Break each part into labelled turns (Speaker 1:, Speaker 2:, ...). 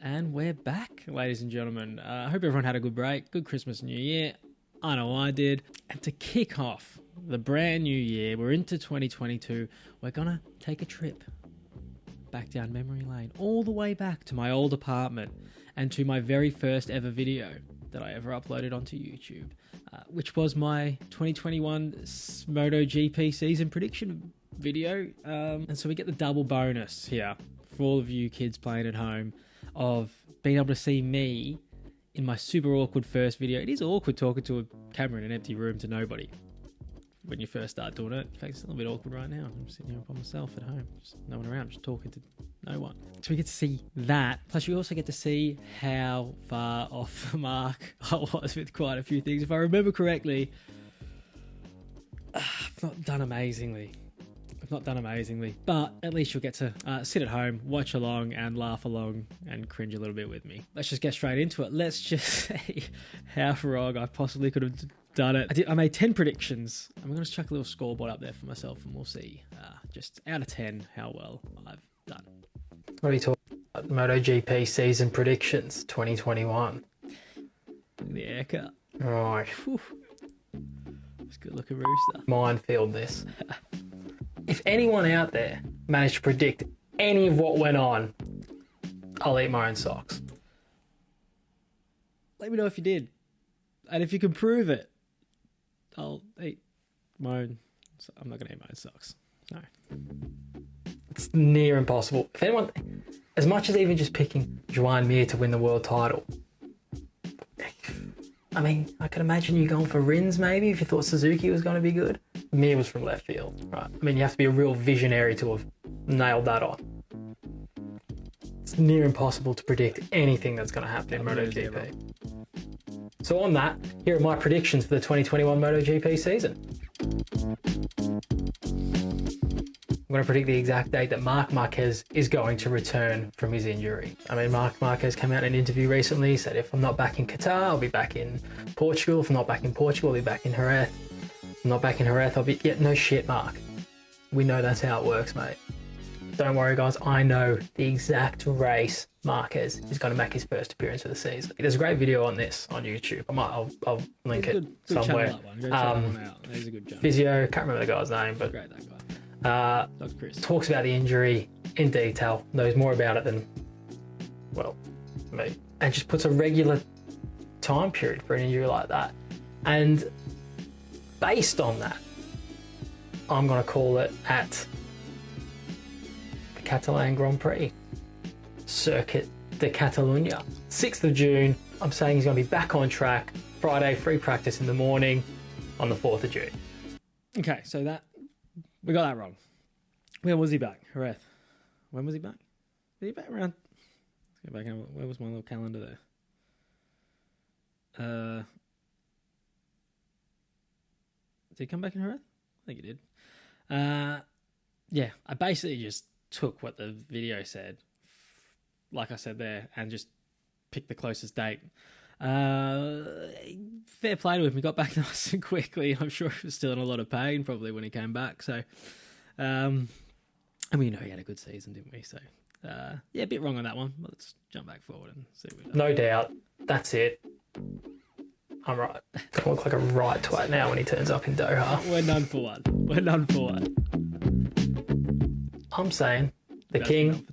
Speaker 1: And we're back, ladies and gentlemen. I hope everyone had a good break, good Christmas and New Year. I know I did. And to kick off the brand new year, we're into 2022, we're going to take a trip back down memory lane, all the way back to my old apartment and to my very first ever video that I ever uploaded onto YouTube, which was my 2021 MotoGP season prediction video. And so we get the double bonus here for all of you kids playing at home of being able to see me in my super awkward first video. It is awkward talking to a camera in an empty room to nobody when you first start doing it. In fact, it's a little bit awkward right now. I'm sitting here by myself at home, just no one around, just talking to no one. So we get to see that. Plus, you also get to see how far off the mark I was with quite a few things. If I remember correctly, I've not done amazingly. But at least you'll get to sit at home, watch along and laugh along and cringe a little bit with me. Let's just get straight into it. Let's just see how wrong I possibly could have done it. I made 10 predictions. I'm going to chuck a little scoreboard up there for myself and we'll see just out of 10 how well I've done.
Speaker 2: What are you talking about? MotoGP season predictions 2021.
Speaker 1: Look at the haircut.
Speaker 2: Right.
Speaker 1: It's a good looking rooster.
Speaker 2: Minefield this. If anyone out there managed to predict any of what went on, I'll eat my own socks.
Speaker 1: Let me know if you did. And if you can prove it, I'll eat my own... I'm not going to eat my own socks. No.
Speaker 2: It's near impossible. If anyone... As much as even just picking Joan Mir to win the world title, I mean, I can imagine you going for Rins maybe if you thought Suzuki was going to be good. Mir was from left field, right? I mean, you have to be a real visionary to have nailed that on. It's near impossible to predict anything that's going to happen in MotoGP. So on that, here are my predictions for the 2021 MotoGP season. I'm going to predict the exact date that Marc Marquez is going to return from his injury. I mean, Marc Marquez came out in an interview recently, he said, if I'm not back in Qatar, I'll be back in Portugal. If I'm not back in Portugal, I'll be back in Jerez. If I'm not back in Jerez, I'll be... Yeah, no shit, Marc. We know that's how it works, mate. Don't worry, guys. I know the exact race Marquez is going to make his first appearance of the season. There's a great video on this on YouTube. I'll link it somewhere.
Speaker 1: Go check that one out. There's a good channel.
Speaker 2: Physio, can't remember the guy's name, but
Speaker 1: Great, that guy. Chris.
Speaker 2: Talks about the injury in detail, knows more about it than, well, me, and just puts a regular time period for an injury like that. And based on that, I'm going to call it at the Catalan Grand Prix, Circuit de Catalunya. 6th of June, I'm saying he's going to be back on track. Friday, free practice in the morning on the 4th of June.
Speaker 1: Okay, so that... We got that wrong. Where was he back? Jerez. When was he back? Was he back around... Let's go back. Where was my little calendar there? Did he come back in Jerez? I think he did. Yeah, I basically just took what the video said, like I said there, and just picked the closest date. Fair play to him. He got back nice and quickly. I'm sure he was still in a lot of pain probably when he came back. So, and we know he had a good season, didn't we? So, yeah, a bit wrong on that one. But let's jump back forward and see what we do.
Speaker 2: No doubt. That's it. I'm right. I look like a right twat now when he turns up in Doha.
Speaker 1: We're none for one.
Speaker 2: I'm saying the king,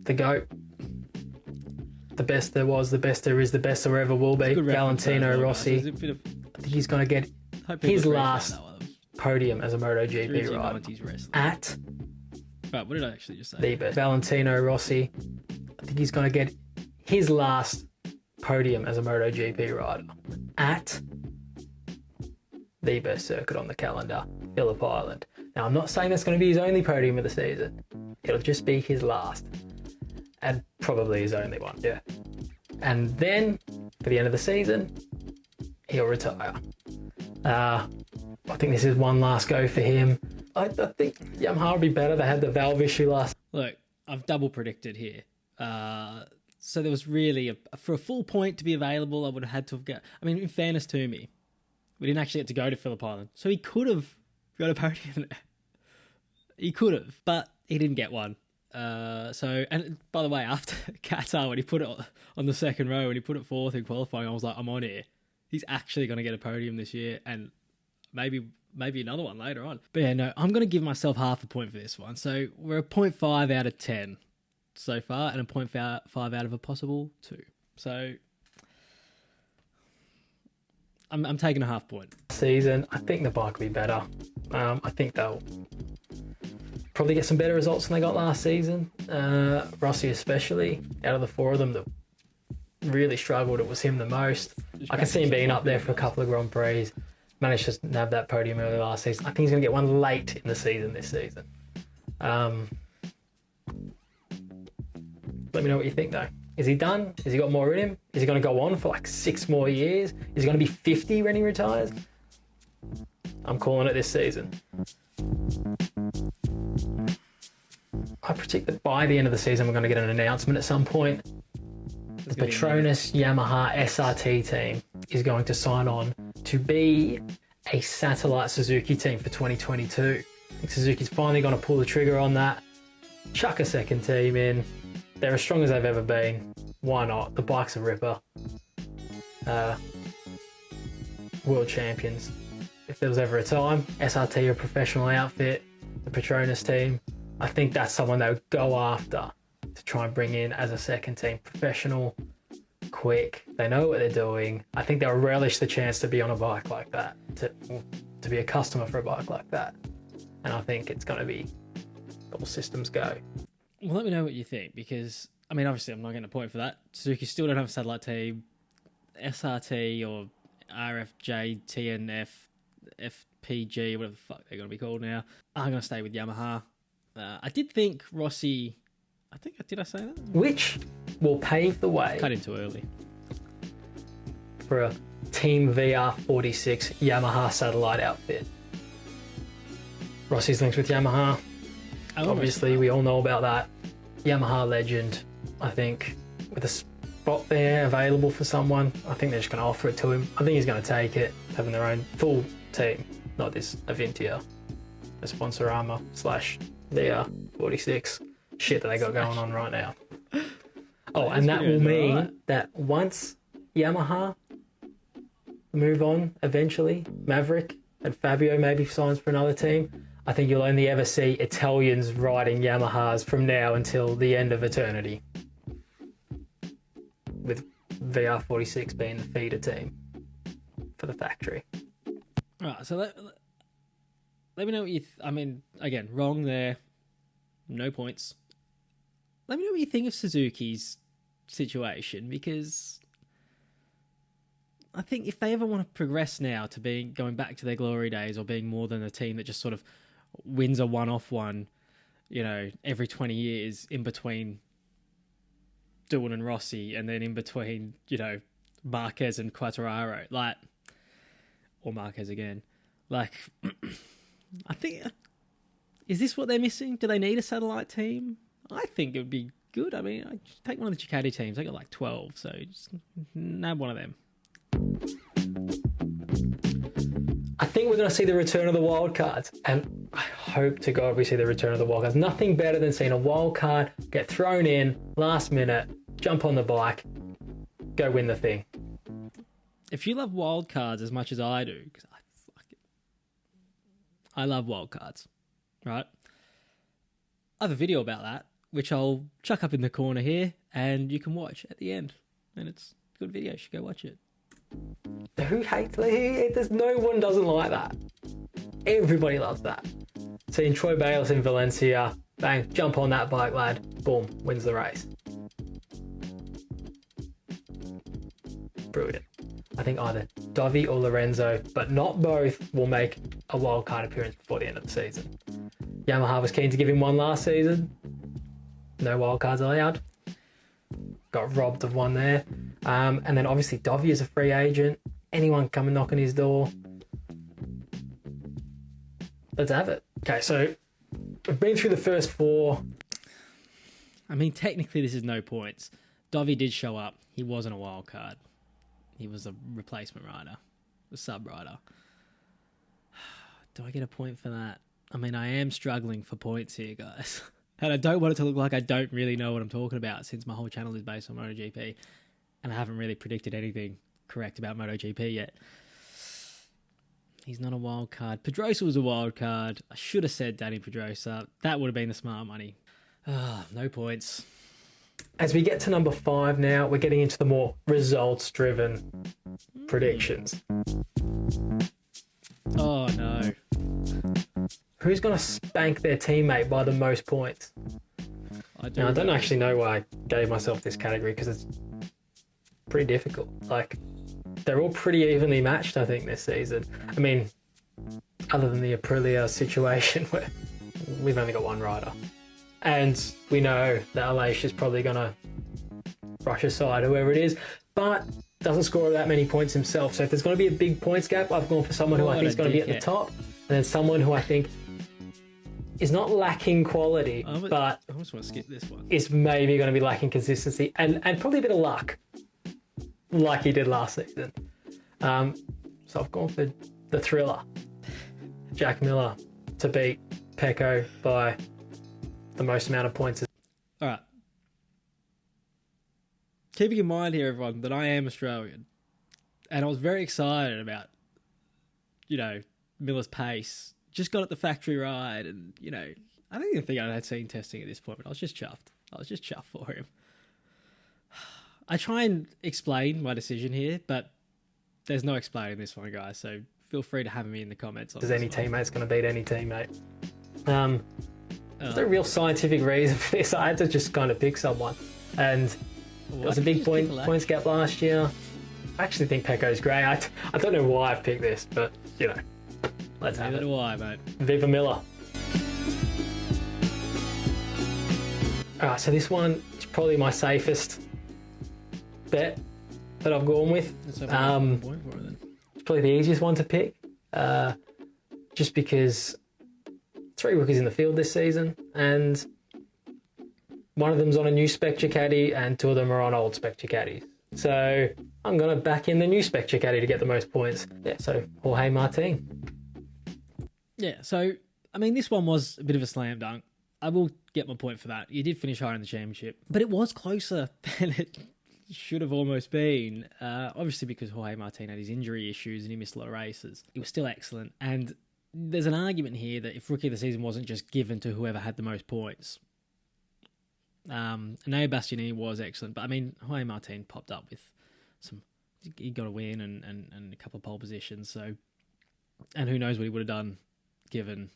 Speaker 2: the GOAT, the best there was, the best there is, the best there ever will be, Valentino Rossi. I think he's going to get his last podium as a MotoGP rider at...
Speaker 1: Right, what did I actually just say?
Speaker 2: The best. Valentino Rossi. I think he's going to get his last podium as a MotoGP rider at the best circuit on the calendar, Phillip Island. Now, I'm not saying that's going to be his only podium of the season. It'll just be his last. And probably his only one, yeah. And then, for the end of the season, he'll retire. I think this is one last go for him. I think Yamaha would be better. They had the valve issue last.
Speaker 1: Look, I've double predicted here. So there was really, for a full point to be available, I would have had to have got... I mean, in fairness to me, we didn't actually get to go to Phillip Island. So he could have got a podium there. He could have, but he didn't get one. And by the way, after Qatar, when he put it on the second row, when he put it fourth in qualifying, I was like, I'm on here. He's actually going to get a podium this year, and maybe another one later on. But yeah, no, I'm going to give myself half a point for this one. So we're a 0.5 out of 10 so far, and a 0.5 out of a possible 2. So I'm taking a half point.
Speaker 2: Season, I think the bike will be better. I think they'll probably get some better results than they got last season. Rossi especially, out of the 4 of them that really struggled, it was him the most. I can see him being up there for a couple of Grand Prix. Managed to nab that podium early last season. I think he's going to get one late in the season this season. Let me know what you think, though. Is he done? Has he got more in him? Is he going to go on for like 6 more years? Is he going to be 50 when he retires? I'm calling it this season. I predict that by the end of the season, we're going to get an announcement at some point. The Petronas Yamaha SRT team is going to sign on to be a satellite Suzuki team for 2022. I think Suzuki's finally going to pull the trigger on that, chuck a second team in. They're as strong as they've ever been. Why not? The bike's a ripper. World champions. If there was ever a time, SRT are a professional outfit, the Petronas team, I think that's someone they would go after to try and bring in as a second team. Professional, quick, they know what they're doing. I think they'll relish the chance to be on a bike like that, to be a customer for a bike like that. And I think it's going to be all systems go.
Speaker 1: Well, let me know what you think, because, I mean, obviously I'm not getting a point for that. Suzuki still don't have a satellite team. SRT or RFJ, TNF, FPG, whatever the fuck they're going to be called now, are going to stay with Yamaha. I did think Rossi... did I say that?
Speaker 2: Which will pave the way...
Speaker 1: Cut in too early.
Speaker 2: ...for a Team VR46 Yamaha satellite outfit. Rossi's links with Yamaha. Obviously, we all know about that. Yamaha legend, I think, with a spot there available for someone, I think they're just going to offer it to him. I think he's going to take it, having their own full team, not this Avintia, a Sponsorama / VR46 shit that they got going on right now. Oh, and that will mean that once Yamaha move on eventually, Maverick and Fabio maybe signs for another team, I think you'll only ever see Italians riding Yamahas from now until the end of eternity. With VR46 being the feeder team for the factory.
Speaker 1: Right, so let me know what you... I mean, again, wrong there. No points. Let me know what you think of Suzuki's situation, because I think if they ever want to progress now to being going back to their glory days or being more than a team that just sort of wins a one-off one, every 20 years in between Doohan and Rossi, and then in between, Marquez and Quartararo, or Marquez again. I think, is this what they're missing? Do they need a satellite team? I think it would be good. I mean, I just take one of the Ducati teams. They got 12, so just nab one of them.
Speaker 2: I think we're going to see the return of the wildcards, and I hope to God we see the return of the wildcards. Nothing better than seeing a wildcard get thrown in last minute, jump on the bike, go win the thing.
Speaker 1: If you love wildcards as much as I do, because I love wildcards, right? I have a video about that, which I'll chuck up in the corner here, and you can watch at the end. And it's a good video. You should go watch it.
Speaker 2: Who hates it? There's no one doesn't like that. Everybody loves that. Seeing Troy Bayliss in Valencia, bang, jump on that bike, lad, boom, wins the race. Brilliant. I think either Dovi or Lorenzo, but not both, will make a wildcard appearance before the end of the season. Yamaha was keen to give him one last season. No wildcards allowed. Got robbed of one there. And then obviously Dovi is a free agent. Anyone come and knock on his door. Let's have it. Okay, so we've been through the first 4.
Speaker 1: I mean, technically this is no points. Dovi did show up. He wasn't a wild card. He was a replacement rider, a sub rider. Do I get a point for that? I mean, I am struggling for points here, guys. And I don't want it to look like I don't really know what I'm talking about, since my whole channel is based on MotoGP and I haven't really predicted anything correct about MotoGP yet. He's not a wild card. Pedrosa was a wild card. I should have said Danny Pedrosa. That would have been the smart money. No points.
Speaker 2: As we get to number 5 now, we're getting into the more results-driven predictions.
Speaker 1: Oh, no.
Speaker 2: Who's going to spank their teammate by the most points? I don't actually know why I gave myself this category, because it's pretty difficult. Like, they're all pretty evenly matched, I think, this season. I mean, other than the Aprilia situation where we've only got one rider. And we know that Aleix is probably going to brush aside whoever it is, but doesn't score that many points himself. So if there's going to be a big points gap, I've gone for someone who I think is going to be at the top, and then someone who I think is not lacking quality, but
Speaker 1: I almost want to skip this one.
Speaker 2: Is maybe going to be lacking consistency and probably a bit of luck, like he did last season. So I've gone for the thriller, Jack Miller, to beat Pecco by the most amount of points.
Speaker 1: All right. Keeping in mind here, everyone, that I am Australian, and I was very excited about, Miller's pace. Just got at the factory ride, and, I don't even think I had seen testing at this point, but I was just chuffed. I was just chuffed for him. I try and explain my decision here, but there's no explaining this one, guys, so feel free to have me in the comments.
Speaker 2: Because any teammate's going to beat any teammate. There's no real scientific reason for this. I had to just kind of pick someone. And there was a big points gap last year. I actually think Pecco's great. I don't know why I've picked this, but, let's have it.
Speaker 1: Neither do I, mate.
Speaker 2: Viva Miller. Alright, so this one is probably my safest bet that I've gone with.
Speaker 1: Let's have a point for it, then.
Speaker 2: It's probably the easiest one to pick. Just because 3 rookies in the field this season, and one of them's on a new Spectre caddy and 2 of them are on old Spectre caddies. So I'm going to back in the new Spectre caddy to get the most points. Yeah, so Jorge Martin.
Speaker 1: Yeah, so, I mean, this one was a bit of a slam dunk. I will get my point for that. You did finish higher in the championship, but it was closer than it should have almost been. Obviously because Jorge Martin had his injury issues and he missed a lot of races. It was still excellent, and there's an argument here that if Rookie of the Season wasn't just given to whoever had the most points, Neo Bastianini was excellent, but I mean, Jorge Martin popped up with he got a win and a couple of pole positions, so, and who knows what he would have done given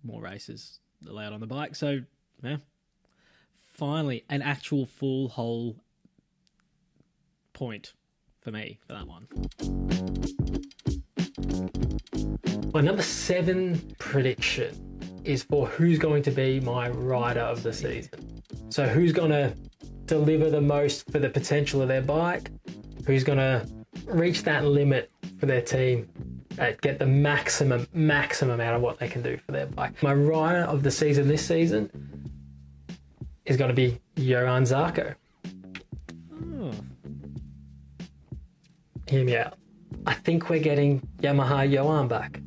Speaker 1: more races allowed on the bike. So, yeah, finally, an actual full whole point for me for that one. My number 7 prediction is for who's going to be my rider of the season. So who's going to deliver the most for the potential of their bike, who's going to reach that limit for their team, get the maximum out of what they can do for their bike. My rider of the season this season is going to be Johann Zarco. Oh.
Speaker 2: Hear me out. I think we're getting Yamaha Johann back.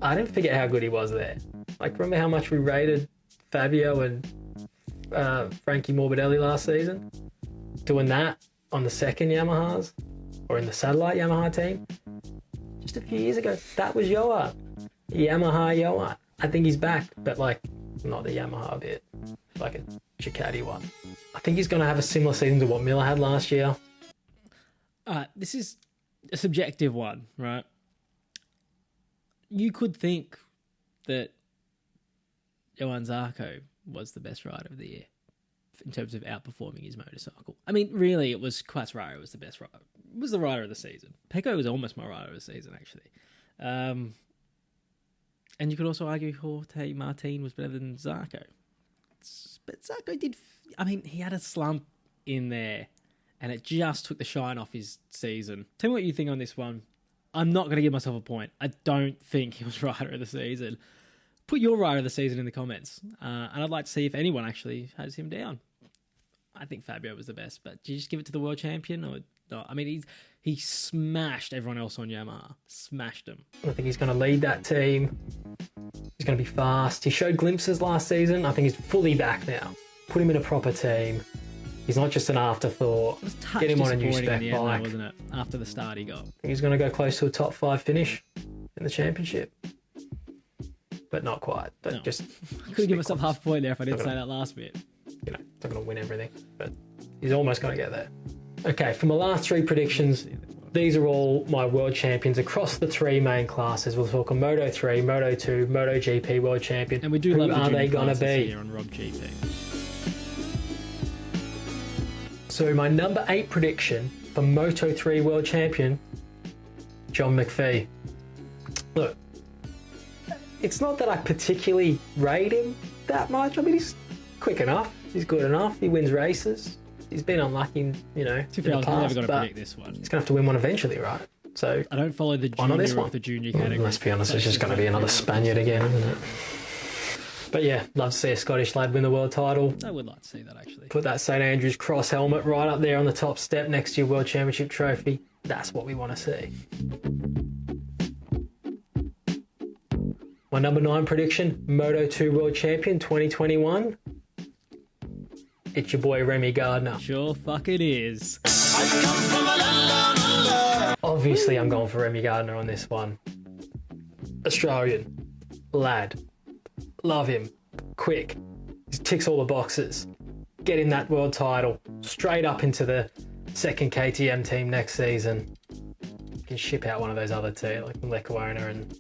Speaker 2: I didn't forget how good he was there. Like, remember how much we rated Fabio and Frankie Morbidelli last season? Doing that on the second Yamahas, or in the satellite Yamaha team, just a few years ago, that was Johann. Yamaha Johann. I think he's back, but like, not the Yamaha bit, like a Ducati one. I think he's going to have a similar season to what Miller had last year.
Speaker 1: This is a subjective one, right? You could think that Johann Zarco was the best rider of the year in terms of outperforming his motorcycle. I mean, really, it was Quartararo was the best rider. Was the rider of the season. Pecco was almost my rider of the season, actually. And you could also argue Jorge Martin was better than Zarco. But Zarco did... I mean, he had a slump in there, and it just took the shine off his season. Tell me what you think on this one. I'm not going to give myself a point. I don't think he was rider of the season. Put your rider of the season in the comments. And I'd like to see if anyone actually has him down. I think Fabio was the best, but do you just give it to the world champion or not? I mean, he smashed everyone else on Yamaha. Smashed them.
Speaker 2: I think he's going to lead that team. He's going to be fast. He showed glimpses last season. I think he's fully back now. Put him in a proper team. He's not just an afterthought. Get him on a new spec bike.
Speaker 1: Wasn't it? After the start he got.
Speaker 2: I think he's going to go close to a top 5 finish in the championship. But not quite. But
Speaker 1: No.
Speaker 2: just
Speaker 1: I could give myself half a point there if I didn't say that last bit.
Speaker 2: You know, not going to win everything, but he's almost going to get there. Okay, for my last 3 predictions, these are all my world champions across the 3 main classes. We'll talk on Moto 3, Moto 2, MotoGP world champion.
Speaker 1: And we do love
Speaker 2: Who
Speaker 1: the
Speaker 2: are they going to be?
Speaker 1: here on Rob GP.
Speaker 2: So my number 8 prediction for Moto 3 world champion, John McPhee. Look, it's not that I particularly rate him that much. I mean, he's quick enough. He's good enough. He wins races. He's been unlucky, you know,
Speaker 1: To
Speaker 2: in
Speaker 1: be
Speaker 2: the
Speaker 1: honest, I'm never
Speaker 2: past,
Speaker 1: going to
Speaker 2: but
Speaker 1: predict this one.
Speaker 2: he's going to have to win one eventually, right? So
Speaker 1: I don't follow the
Speaker 2: why not this
Speaker 1: junior
Speaker 2: one?
Speaker 1: of the junior category.
Speaker 2: let's be honest, it's just going to be another Spaniard again, isn't it? But yeah, love to see a Scottish lad win the world title.
Speaker 1: I would like to see that, actually.
Speaker 2: Put that St Andrews cross helmet right up there on the top step next to your World Championship trophy. That's what we want to see. My number 9 prediction, Moto 2 World Champion 2021. It's your boy Remy Gardner.
Speaker 1: Sure fuck it is.
Speaker 2: Obviously, I'm going for Remy Gardner on this one. Australian, lad, love him, quick, he ticks all the boxes. Get him that world title, straight up into the second KTM team next season. You can ship out one of those other 2, like Lecuona and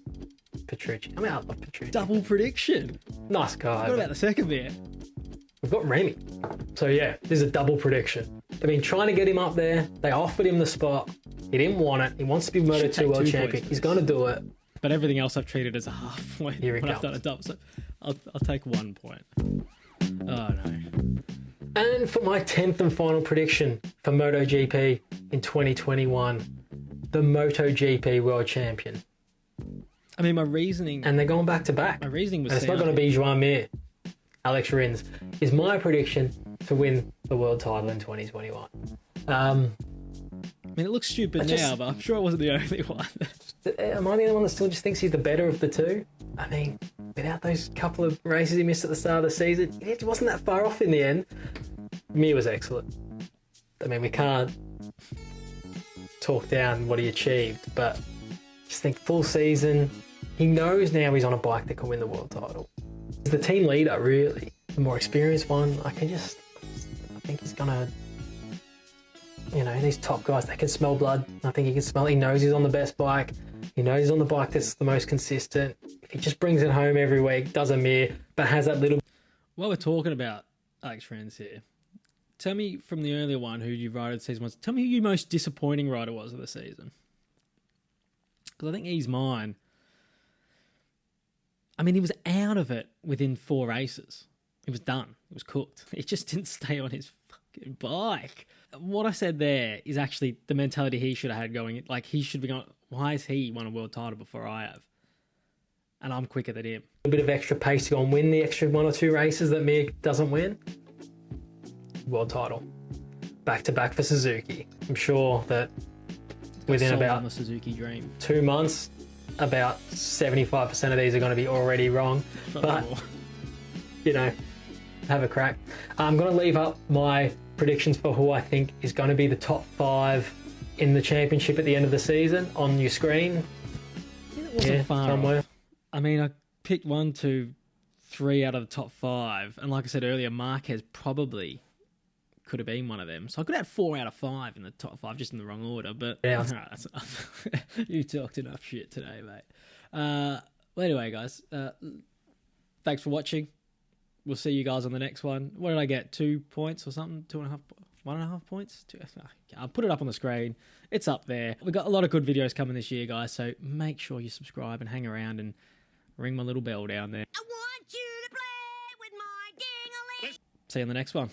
Speaker 2: Petrucci. I mean, I love Petrucci.
Speaker 1: Double prediction.
Speaker 2: Nice guy.
Speaker 1: What about the second bit?
Speaker 2: We've got Remy. So yeah, this is a double prediction. They've been trying to get him up there. They offered him the spot. He didn't want it. He wants to be Moto 2
Speaker 1: take
Speaker 2: world
Speaker 1: 2
Speaker 2: champion.
Speaker 1: points for
Speaker 2: He's
Speaker 1: this.
Speaker 2: going to do it.
Speaker 1: But everything else I've treated as a half point
Speaker 2: Here it
Speaker 1: when I've
Speaker 2: comes.
Speaker 1: done a double. So I'll take 1 point. Oh no.
Speaker 2: And for my 10th and final prediction for MotoGP in 2021, the MotoGP world champion.
Speaker 1: I mean, my reasoning.
Speaker 2: And they're going back to back.
Speaker 1: My reasoning was.
Speaker 2: And it's not going to be Joan Mir. Alex Rins is my prediction to win the world title in 2021.
Speaker 1: I mean, it looks stupid
Speaker 2: I just-
Speaker 1: now, but I'm sure I wasn't the only one.
Speaker 2: Am I the only one that still just thinks he's the better of the 2? I mean, without those couple of races he missed at the start of the season, it wasn't that far off in the end. Mir was excellent. I mean, we can't talk down what he achieved, but just think full season, he knows now he's on a bike that can win the world title. He's the team leader, really. The more experienced one, I think he's gonna, you know, these top guys, they can smell blood. I think he can smell it. He knows he's on the best bike. He knows he's on the bike that's the most consistent. If he just brings it home every week, does a Mir, but has that little...
Speaker 1: While we're talking about Alex Rins here, tell me from the earlier one who you rated season was. Tell me who your most disappointing rider was of the season. Because I think he's mine. I mean, he was out of it within 4 races. It was done. It was cooked. He just didn't stay on his fucking bike. What I said there is actually the mentality he should have had going. Like, he should be going, why has he won a world title before I have? And I'm quicker than him.
Speaker 2: A bit of extra pace to go and win the extra 1 or 2 races that Mir doesn't win. World title. Back to back for Suzuki. I'm sure that within
Speaker 1: Sold
Speaker 2: about
Speaker 1: on the Suzuki dream.
Speaker 2: 2 months, about 75% of these are going to be already wrong. But, you know, have a crack. I'm going to leave up my predictions for who I think is going to be the top 5 in the championship at the end of the season on your screen.
Speaker 1: It wasn't far
Speaker 2: somewhere.
Speaker 1: off. I mean, I picked 1, 2, 3 out of the top 5. And like I said earlier, Marquez probably could have been one of them. So I could have had 4 out of 5 in the top 5, just in the wrong order. But
Speaker 2: Yeah.
Speaker 1: all right, that's enough. You talked enough shit today, mate. Well, anyway, guys, thanks for watching. We'll see you guys on the next one. What did I get? 2 points or something? 2.5, 1.5 points? I'll put it up on the screen. It's up there. We've got a lot of good videos coming this year, guys. So make sure you subscribe and hang around and ring my little bell down there.
Speaker 3: I want you to play with my ding-a-ling.
Speaker 1: See you on the next one.